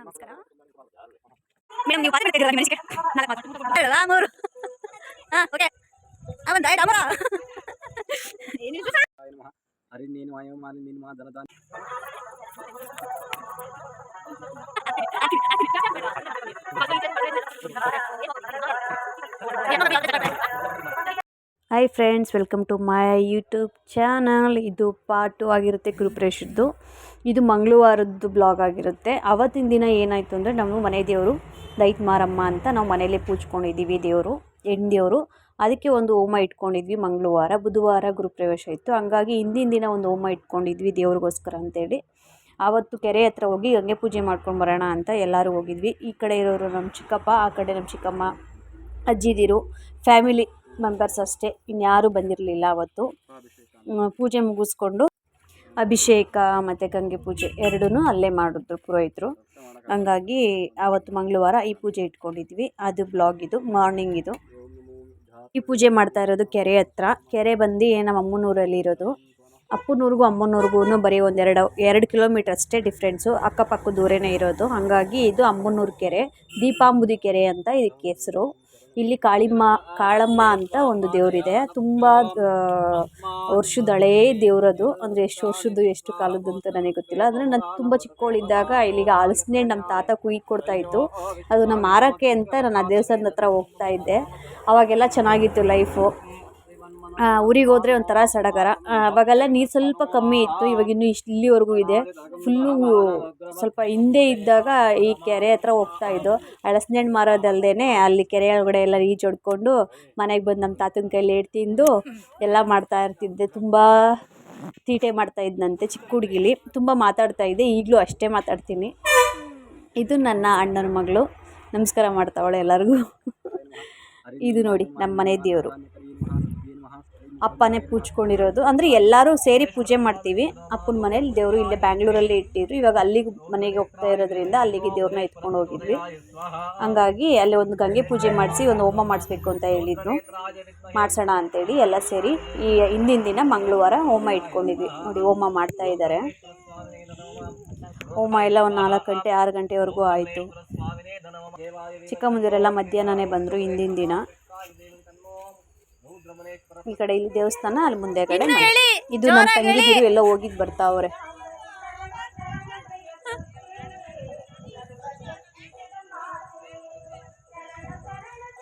ನಮಸ್ಕಾರ ಮೇಡಮ್, ನೀವು ಪಾತ್ರೆ ತೆಗೆದಿರಾ ಮೆಣಸಿಗೆ 4 ಮಾತ್ರ ಹೇಳವಾ 3 ಓಕೆ ಅವನ್ ದೈ ಡಮರ ಏನಿಲ್ಲ ಹರಿ ನೀನು ವಾಯು ಮಾಲಿ ನೀನು ಮಾ ಧನದಾನ hi friends, welcome to my YouTube channel. ಇದು ಪಾರ್ಟ್ 2 ಆಗಿರುತ್ತೆ ಗೃಹಪ್ರವೇಶದ್ದು. ಇದು ಮಂಗಳವಾರದ್ದು ಬ್ಲಾಗ್ ಆಗಿರುತ್ತೆ. ಅವತ್ತಿನ ದಿನ ಏನಾಯಿತು ಅಂದರೆ, ನಮ್ಮ ಮನೆ ದೇವರು ದೈತ್ ಮಾರಮ್ಮ ಅಂತ ನಾವು ಮನೆಯಲ್ಲೇ ಪೂಜ್ಕೊಂಡಿದ್ದೀವಿ. ದೇವರು ಹೆಣ್ಣು ದೇವರು. ಅದಕ್ಕೆ ಒಂದು ಹೋಮ ಇಟ್ಕೊಂಡಿದ್ವಿ. ಮಂಗಳವಾರ, ಬುಧವಾರ ಗೃಹಪ್ರವೇಶ ಇತ್ತು. ಹಂಗಾಗಿ ಹಿಂದಿನ ದಿನ ಒಂದು ಹೋಮ ಇಟ್ಕೊಂಡಿದ್ವಿ ದೇವ್ರಿಗೋಸ್ಕರ ಅಂತೇಳಿ. ಆವತ್ತು ಕೆರೆ ಹತ್ರ ಹೋಗಿ ಗಂಗೆ ಪೂಜೆ ಮಾಡ್ಕೊಂಡು ಬರೋಣ ಅಂತ ಎಲ್ಲರೂ ಹೋಗಿದ್ವಿ. ಈ ಕಡೆ ಇರೋರು ನಮ್ಮ ಚಿಕ್ಕಪ್ಪ, ಆ ಕಡೆ ನಮ್ಮ ಚಿಕ್ಕಮ್ಮ, ಅಜ್ಜಿದಿರು, ಫ್ಯಾಮಿಲಿ ಮೆಂಬರ್ಸ್ ಅಷ್ಟೇ, ಇನ್ಯಾರೂ ಬಂದಿರಲಿಲ್ಲ. ಅವತ್ತು ಪೂಜೆ ಮುಗಿಸ್ಕೊಂಡು ಅಭಿಷೇಕ ಮತ್ತು ಗಂಗೆ ಪೂಜೆ ಎರಡೂ ಅಲ್ಲೇ ಮಾಡಿದ್ರು ಪುರೋಹಿತರು. ಹಂಗಾಗಿ ಆವತ್ತು ಮಂಗಳವಾರ ಈ ಪೂಜೆ ಇಟ್ಕೊಂಡಿದ್ವಿ. ಅದು ಬ್ಲಾಗ್, ಇದು ಮಾರ್ನಿಂಗ್. ಇದು ಈ ಪೂಜೆ ಮಾಡ್ತಾ ಇರೋದು ಕೆರೆ ಹತ್ರ. ಕೆರೆ ಬಂದು ನಮ್ಮ ಅಮ್ಮನೂರಲ್ಲಿ ಇರೋದು. ಅಪ್ಪನೂರಿಗೂ ಅಮ್ಮನೂರಿಗೂ ಬರೀ 2 ಕಿಲೋಮೀಟರ್ ಅಷ್ಟೇ ಡಿಫ್ರೆನ್ಸು. ಅಕ್ಕಪಕ್ಕ ದೂರನೇ ಇರೋದು. ಹಾಗಾಗಿ ಇದು ಅಮ್ಮನೂರು ಕೆರೆ, ದೀಪಾಂಬುದಿ ಕೆರೆ ಅಂತ ಇದಕ್ಕೆ ಹೆಸರು. ಇಲ್ಲಿ ಕಾಳಮ್ಮ ಅಂತ ಒಂದು ದೇವರಿದೆ. ತುಂಬ ವರ್ಷದ ಹಳೇ ದೇವರದು. ಅಂದರೆ ಎಷ್ಟು ವರ್ಷದ್ದು ಎಷ್ಟು ಕಾಲದ್ದು ಅಂತ ನನಗೆ ಗೊತ್ತಿಲ್ಲ. ಅಂದರೆ ನಾನು ತುಂಬ ಚಿಕ್ಕವಳಿದ್ದಾಗ ಇಲ್ಲಿಗೆ ಹಲಸಿನ ನಮ್ಮ ತಾತ ಕೊಡ್ತಾಯಿತ್ತು. ಅದು ನಮ್ಮ ಮಾರಕ್ಕೆ ಅಂತ ನಾನು ಆ ದೇವಸ್ಥಾನದ ಹತ್ರ ಹೋಗ್ತಾ ಇದ್ದೆ. ಅವಾಗೆಲ್ಲ ಚೆನ್ನಾಗಿತ್ತು ಲೈಫು. ಊರಿಗೆ ಹೋದರೆ ಒಂಥರ ಸಡಗರ. ಅವಾಗೆಲ್ಲ ನೀರು ಸ್ವಲ್ಪ ಕಮ್ಮಿ ಇತ್ತು. ಇವಾಗ ಇನ್ನೂ ಇಲ್ಲಿವರೆಗೂ ಇದೆ. ಫುಲ್ಲು ಸ್ವಲ್ಪ ಹಿಂದೆ ಇದ್ದಾಗ ಈ ಕೆರೆ ಹತ್ರ ಹೋಗ್ತಾಯಿದ್ದು. ಹಲಸಿನ ಹಣ್ಣು ಮಾರೋದಲ್ಲದೆ ಅಲ್ಲಿ ಕೆರೆ ಒಳಗಡೆ ಎಲ್ಲ ಈಜೊಡ್ಕೊಂಡು ಮನೆಗೆ ಬಂದು ನಮ್ಮ ತಾತನ ಕೈಲಿ ಏಟ್ ತಿಂದು ಎಲ್ಲ ಮಾಡ್ತಾ ಇರ್ತಿದ್ದೆ. ತುಂಬ ತೀಟೆ ಮಾಡ್ತಾಯಿದ್ದಂತೆ ಚಿಕ್ಕ ಹುಡುಗಿಲಿ. ತುಂಬ ಮಾತಾಡ್ತಾಯಿದ್ದೆ. ಈಗಲೂ ಅಷ್ಟೇ ಮಾತಾಡ್ತೀನಿ. ಇದು ನನ್ನ ಅಣ್ಣನ ಮಗಳು. ನಮಸ್ಕಾರ ಮಾಡ್ತಾವಳೆ ಎಲ್ಲರಿಗೂ. ಇದು ನೋಡಿ ನಮ್ಮ ಮನೆ ದೇವರು. ಅಪ್ಪನೇ ಪೂಜ್ಕೊಂಡಿರೋದು. ಅಂದರೆ ಎಲ್ಲರೂ ಸೇರಿ ಪೂಜೆ ಮಾಡ್ತೀವಿ. ಅಪ್ಪನ ಮನೇಲಿ ದೇವರು ಇಲ್ಲೇ ಬ್ಯಾಂಗ್ಳೂರಲ್ಲಿ ಇಟ್ಟಿದ್ರು. ಇವಾಗ ಅಲ್ಲಿಗೆ ಮನೆಗೆ ಹೋಗ್ತಾ ಇರೋದ್ರಿಂದ ಅಲ್ಲಿಗೆ ದೇವ್ರನ್ನ ಎತ್ಕೊಂಡು ಹೋಗಿದ್ವಿ. ಹಂಗಾಗಿ ಅಲ್ಲಿ ಒಂದು ಗಂಗೆ ಪೂಜೆ ಮಾಡಿಸಿ ಒಂದು ಹೋಮ ಮಾಡಿಸ್ಬೇಕು ಅಂತ ಹೇಳಿದ್ರು. ಮಾಡಿಸೋಣ ಅಂತೇಳಿ ಎಲ್ಲ ಸೇರಿ ಈ ಹಿಂದಿನ ದಿನ ಮಂಗಳವಾರ ಹೋಮ ಇಟ್ಕೊಂಡಿದ್ವಿ. ನೋಡಿ ಹೋಮ ಮಾಡ್ತಾ ಇದ್ದಾರೆ. ಹೋಮ ಎಲ್ಲ ಒಂದು 4 ಗಂಟೆ 6 ಗಂಟೆವರೆಗೂ ಆಯಿತು. ಚಿಕ್ಕಮ್ಮಂದಿರೆಲ್ಲ ಮಧ್ಯಾಹ್ನನೇ ಬಂದರು ಹಿಂದಿನ ದಿನ. ಈ ಕಡೆ ಇಲ್ಲಿ ದೇವಸ್ಥಾನ, ಅಲ್ಲಿ ಮುಂದೆ ಕಡೆ ಇದು ನನ್ನ ತಂಗಿದಿರು ಎಲ್ಲ ಹೋಗಿದ್ದು ಬರ್ತಾವ್ರೆ.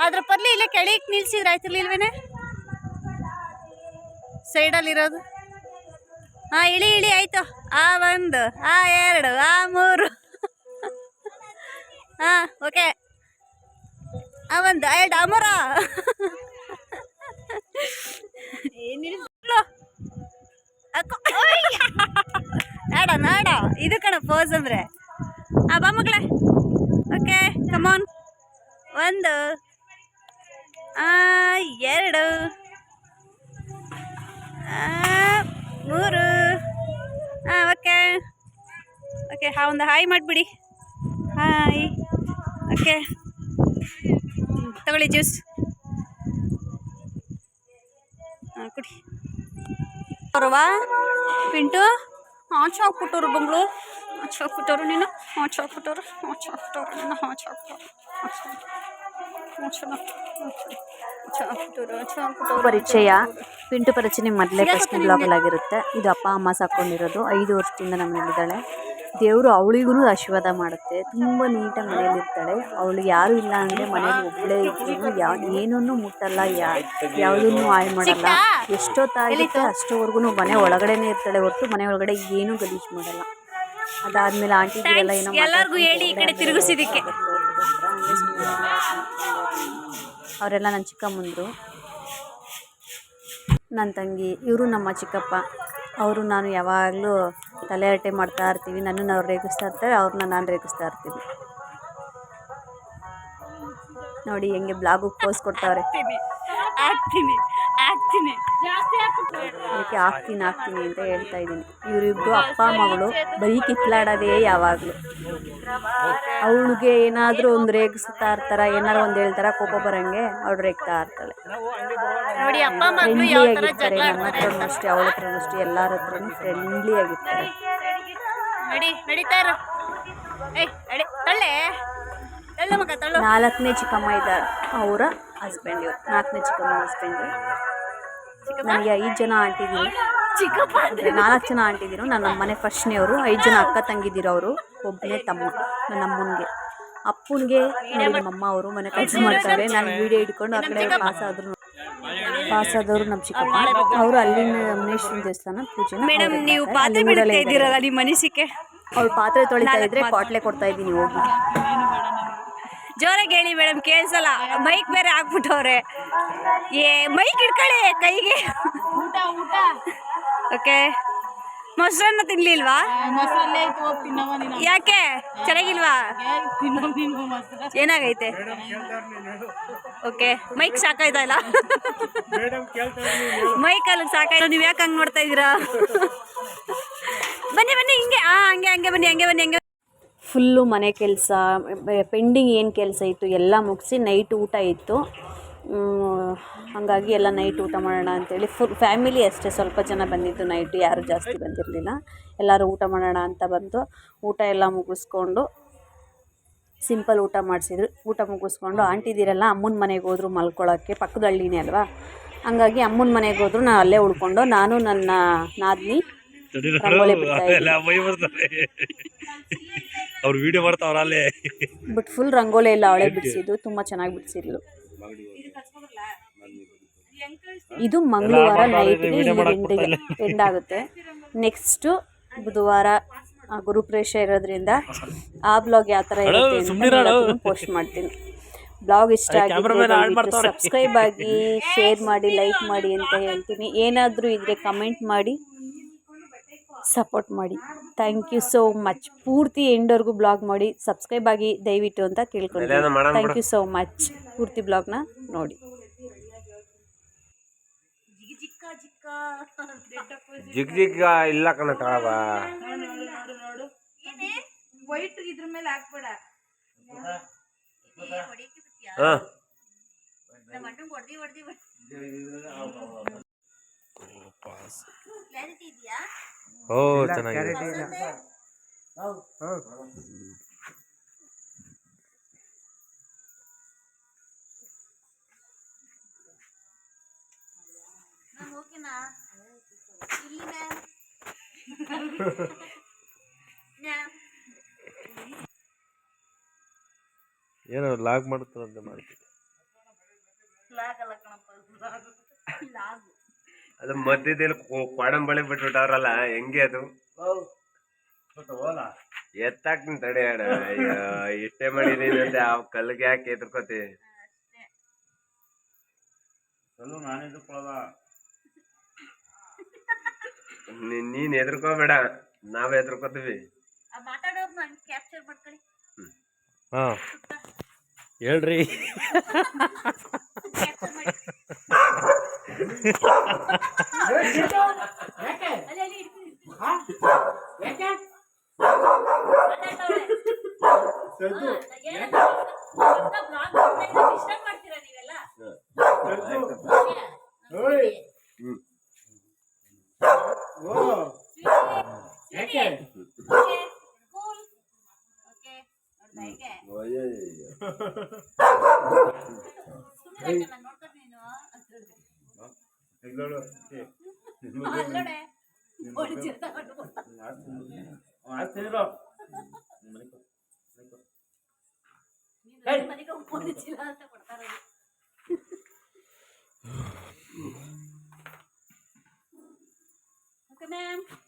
ಅದ್ರ ಪರ್ಲಿ ಇಲ್ಲ ಕೆಳಗೆ ನಿಲ್ಸಿದ್ರೆ ಆಯ್ತಿರ್ಲಿಲ್ವೇನೆ ಸೈಡಲ್ಲಿರೋದು. ಇಳಿ ಇಳಿ ಆಯ್ತು. 1 2 3 ಓಕೆ. 1 2 ಅಮರ ನಾಡ ಇದು ಕಣ ಪೋಸ್ ಅಂದ್ರೆ. ಬಾ ಮಗಳೇ. ಓಕೆ, ಕಮಾನ್. 1 2 3 ಓಕೆ ಓಕೆ. ಒಂದು ಹಾಯ್ ಮಾಡಿಬಿಡಿ. ಹಾಯ್. ಓಕೆ, ತಗೊಳ್ಳಿ ಜ್ಯೂಸ್ ಕುಡಿ. ಅವ್ರವಾ ಪಿಂಟು ಹಾಕ್ಬಿಟ್ಟವ್ರು ಬಂಗಳು. ಹಾಕ್ಬಿಟ್ಟವ್ರು ನೀನು. ಹಾಕ್ಬಿಟ್ಟವ್ರು ನೀನು. ಪರಿಚಯ ಪಿಂಟು ಪರಿಚಯ ಮೊದಲೇ ಫಸ್ಟ್ ಬ್ಲಾಗಲ್ಲಾಗಿರುತ್ತೆ. ಇದು ಅಪ್ಪ ಅಮ್ಮ ಸಾಕೊಂಡಿರೋದು. 5 ವರ್ಷದಿಂದ ನಮ್ಮನೇಲಿದ್ದಾಳೆ. ದೇವರು ಅವಳಿಗೂ ಆಶೀರ್ವಾದ ಮಾಡುತ್ತೆ. ತುಂಬ ನೀಟಾಗಿ ಮನೇಲಿರ್ತಾಳೆ. ಅವಳಿಗೆ ಯಾರೂ ಇಲ್ಲ ಅಂದರೆ ಮನೇಲಿ ಒಬ್ಬಳೇ ಇದ್ರು ಏನನ್ನೂ ಮುಟ್ಟಲ್ಲ, ಯಾವುದನ್ನು ಹಾಳು ಮಾಡಲ್ಲ. ಎಷ್ಟೊತ್ತಾಗುತ್ತೆ ಅಷ್ಟೋವರೆಗೂ ಮನೆ ಒಳಗಡೆನೇ ಇರ್ತಾಳೆ ಹೊರತು ಮನೆ ಒಳಗಡೆ ಏನೂ ಗಲೀಜು ಮಾಡಲ್ಲ. ಅದಾದಮೇಲೆ ಆಂಟಿಗೆಲ್ಲ ಏನೋ ಎಲ್ಲರಿಗೂ ಹೇಳಿ ಈ ಕಡೆ ತಿರುಗಿಸಿದಕ್ಕೆ. ಅವರೆಲ್ಲ ನನ್ನ ಚಿಕ್ಕಮ್ಮಂದರು, ನನ್ನ ತಂಗಿ, ಇವರು ನಮ್ಮ ಚಿಕ್ಕಪ್ಪ. ಅವರು ನಾನು ಯಾವಾಗಲೂ ತಲೆ ಹರಟೆ ಮಾಡ್ತಾ ಇರ್ತೀವಿ. ನನ್ನನ್ನು ಅವ್ರು ರೇಗಿಸ್ತಾ ಇರ್ತಾರೆ, ಅವ್ರನ್ನ ನಾನು ರೇಗಿಸ್ತಾ ಇರ್ತೀವಿ. ನೋಡಿ ಹೆಂಗೆ ಬ್ಲಾಗಿಗೆ ಪೋಸ್ ಕೊಡ್ತಾವ್ರೆ. ಅದಕ್ಕೆ ಆಗ್ತೀನಿ ಅಂತ ಹೇಳ್ತಾ ಇದ್ದೀನಿ. ಇವರಿಬ್ಬರು ಅಪ್ಪ ಮಗಳು ಬರೀ ಕಿತ್ಲಾಡೋದೇ ಯಾವಾಗಲೂ. ಅವಳಿಗೆ ಏನಾದರೂ ಒಂದು ರೇಗಿಸ್ತಾ ಇರ್ತಾರ, ಏನಾರು ಒಂದು ಹೇಳ್ತಾರ, ಕೋಪ ಬರಂಗೆ ಅವಳು ರೇಗ್ತಾ ಇರ್ತಾಳೆ. ಫ್ರೆಂಡ್ಲಿ ಆಗಿರ್ತಾರೆ. ನನ್ನ ಹತ್ರನೂ ಅಷ್ಟೇ, ಅವಳ ಹತ್ರನೂ ಅಷ್ಟೇ, ಎಲ್ಲರ ಹತ್ರನೂ ಫ್ರೆಂಡ್ಲಿ ಆಗಿರ್ತಾರೆ. 4ನೇ ಚಿಕ್ಕಮ್ಮ ಇದ್ದಾರೆ, ಅವರ ಹಸ್ಬೆಂಡ್ ಇವರು. 4ನೇ ಚಿಕ್ಕಮ್ಮ ಹಸ್ಬೆಂಡ್. ನನಗೆ 5 ಜನ ಆಂಟಿದಿರು, 4 ಜನ ಆಂಟಿದಿರು. ನನ್ನ ಮನೆ ಫಸ್ಟ್ನೇವರು. 5 ಜನ ಅಕ್ಕ ತಂಗಿದಿರು. ಅವರು ಒಬ್ಬನೇ ತಮ್ಮ ನನ್ನ ಅಮ್ಮನಿಗೆ. ಅಪ್ಪನಿಗೆ ನಮ್ಮಮ್ಮ ಅವರು ಮನೆ ಕೆಲಸ ಮಾಡ್ತಾರೆ. ನಾನು ವೀಡಿಯೋ ಹಿಡ್ಕೊಂಡು ಆ ಕಡೆ ಪಾಸಾದವರು ನಮ್ಮ ಚಿಕ್ಕಪ್ಪ. ಅವರು ಅಲ್ಲಿನ ಮುನೇಶ್ವರ ದೇವಸ್ಥಾನ ಪೂಜೆ. ಮೇಡಮ್, ನೀವು ಪಾತ್ರೆ ಬಿಡ್ತಾ ಇದ್ದೀರಲ್ಲ ನಿಮ್ಮ ಮನಸ್ಸಿಗೆ. ಅವ್ರು ಪಾತ್ರೆ ತೊಳಿತಾ ಇದ್ರೆ ಕ್ವಾಟ್ಲೆ ಕೊಡ್ತಾ ಇದ್ದೀನಿ ಹೋಗಿ. ಜೋರಾಗಿ ಹೇಳಿ ಮೇಡಮ್, ಕೇಳಿಸಲ್ಲ. ಮೈಕ್ ಬೇರೆ ಹಾಕ್ಬಿಟ್ಟವ್ರೆ. ಮೈಕ್ ಇಟ್ಕೊಳ್ಳಿ ಕೈಗೆ. ಓಕೆ. ಮೊಸರನ್ನ ತಿನ್ಲಿಲ್ವಾ? ಯಾಕೆ? ಚೆನ್ನಾಗಿಲ್ವಾ? ಏನಾಗೈತೆ? ಓಕೆ. ಮೈಕ್ ಸಾಕಾಯ್ತಾ ಇಲ್ಲ? ಮೈಕಲ್ಲಿ ಸಾಕಾಯ್ತು. ನೀವು ಯಾಕೆ ಹಂಗೆ ನೋಡ್ತಾ ಇದ್ದೀರಾ? ಬನ್ನಿ ಹಿಂಗೆ. ಹಂಗೆ ಬನ್ನಿ. ಫುಲ್ಲು ಮನೆ ಕೆಲಸ ಪೆಂಡಿಂಗ್ ಏನು ಕೆಲಸ ಇತ್ತು ಎಲ್ಲ ಮುಗಿಸಿ ನೈಟ್ ಊಟ ಇತ್ತು. ಹಾಗಾಗಿ ಎಲ್ಲ ನೈಟ್ ಊಟ ಮಾಡೋಣ ಅಂತೇಳಿ ಫುಲ್ ಫ್ಯಾಮಿಲಿ ಅಷ್ಟೇ, ಸ್ವಲ್ಪ ಜನ ಬಂದಿದ್ದು ನೈಟು, ಯಾರು ಜಾಸ್ತಿ ಬಂದಿರಲಿಲ್ಲ. ಎಲ್ಲರೂ ಊಟ ಮಾಡೋಣ ಅಂತ ಬಂದು ಊಟ ಎಲ್ಲ ಮುಗಿಸ್ಕೊಂಡು ಸಿಂಪಲ್ ಊಟ ಮಾಡಿಸಿದ್ರು. ಊಟ ಮುಗಿಸ್ಕೊಂಡು ಆಂಟಿದಿರೆಲ್ಲ ಅಮ್ಮನ ಮನೆಗೆ ಹೋದ್ರು ಮಲ್ಕೊಳ್ಳೋಕ್ಕೆ. ಪಕ್ಕದ ಹಳ್ಳಿನೇ ಅಲ್ವಾ, ಹಂಗಾಗಿ ಅಮ್ಮನ ಮನೆಗೆ ಹೋದ್ರು. ನಾನು ಅಲ್ಲೇ ಉಳ್ಕೊಂಡು ನಾನು ನನ್ನ ನಾದಿನಿ ರಂಗೋಲಿ ಅವ್ರು ವಿಡಿಯೋ ಮಾಡ್ತಾವ್ರ ಅಲ್ಲೇ. ಬಟ್ ಫುಲ್ ರಂಗೋಲಿ ಎಲ್ಲ ಅವಳೇ ಬಿಡಿಸಿದ್ದು, ತುಂಬ ಚೆನ್ನಾಗಿ ಬಿಡಿಸಿದ್ಲು. ಇದು ಮಂಗಳವಾರ ನೈಟ್ಗೆ ಎಂಡ್ ಆಗುತ್ತೆ. ನೆಕ್ಸ್ಟು ಬುಧವಾರ ಗುರುಪ್ರವೇಶ ಇರೋದ್ರಿಂದ ಆ ಬ್ಲಾಗ್ ಯಾವ ಥರ ಇರುತ್ತೆ ಅಂತ ಪೋಸ್ಟ್ ಮಾಡ್ತೀನಿ. ಬ್ಲಾಗ್ ಇಷ್ಟ ಆಗಿದ್ರೆ ಸಬ್ಸ್ಕ್ರೈಬ್ ಆಗಿ, ಶೇರ್ ಮಾಡಿ, ಲೈಕ್ ಮಾಡಿ ಅಂತ ಹೇಳ್ತೀನಿ. ಏನಾದರೂ ಇದ್ದರೆ ಕಮೆಂಟ್ ಮಾಡಿ ಸಪೋರ್ಟ್ ಮಾಡಿ. Thank you so much. ಪೂರ್ತಿ ಎಂಡ್ವರೆಗೂ ಬ್ಲಾಗ್ ಮಾಡಿ ಸಬ್ಸ್ಕ್ರೈಬ್ ಆಗಿ ದಯವಿಟ್ಟು ಅಂತ ಕೇಳ್ಕೊಳ್ತೀನಿ. Thank you so much. ಪೂರ್ತಿ ಬ್ಲಾಗ್ನ ನೋಡಿ. ಜಿಗ್ ಇಲ್ಲ ಕಣ ತಳವ. ವೈಟ್ ಇದ್ರ ಮೇಲೆ ಹಾಕ್ಬೇಡ. ಓ ಚೆನ್ನಾಗಿದೆ. ಏನೋ ಲಾಗ್ ಮಾಡುತ್ತಂತೆ ಮಾಡ್ತೀವಿ. ಅದು ಮಧ್ಯದಲ್ಲಿ ಕ್ವಾಡಂಬಳಿ ಬಿಟ್ಬಿಟ್ಟವ್ರಲ್ಲ, ಹೆಂಗೆ ಅದು ಎತ್ತಾಕ್ತೀನಿ ತಡೆ. ಇಷ್ಟೇ ಮಾಡಿದೀನಿ ಅಂತ ಆ ಕಲ್ಲಿಗೆ ಯಾಕೆ ಎದ್ರಕೋತಿ? ನೀನ್ ಎದ್ರಕೋಬೇಡ, ನಾವ್ ಎದ್ರಕೋತೀವಿ. ಹಾ ಹೇಳ್ರಿ. Okay, ma'am.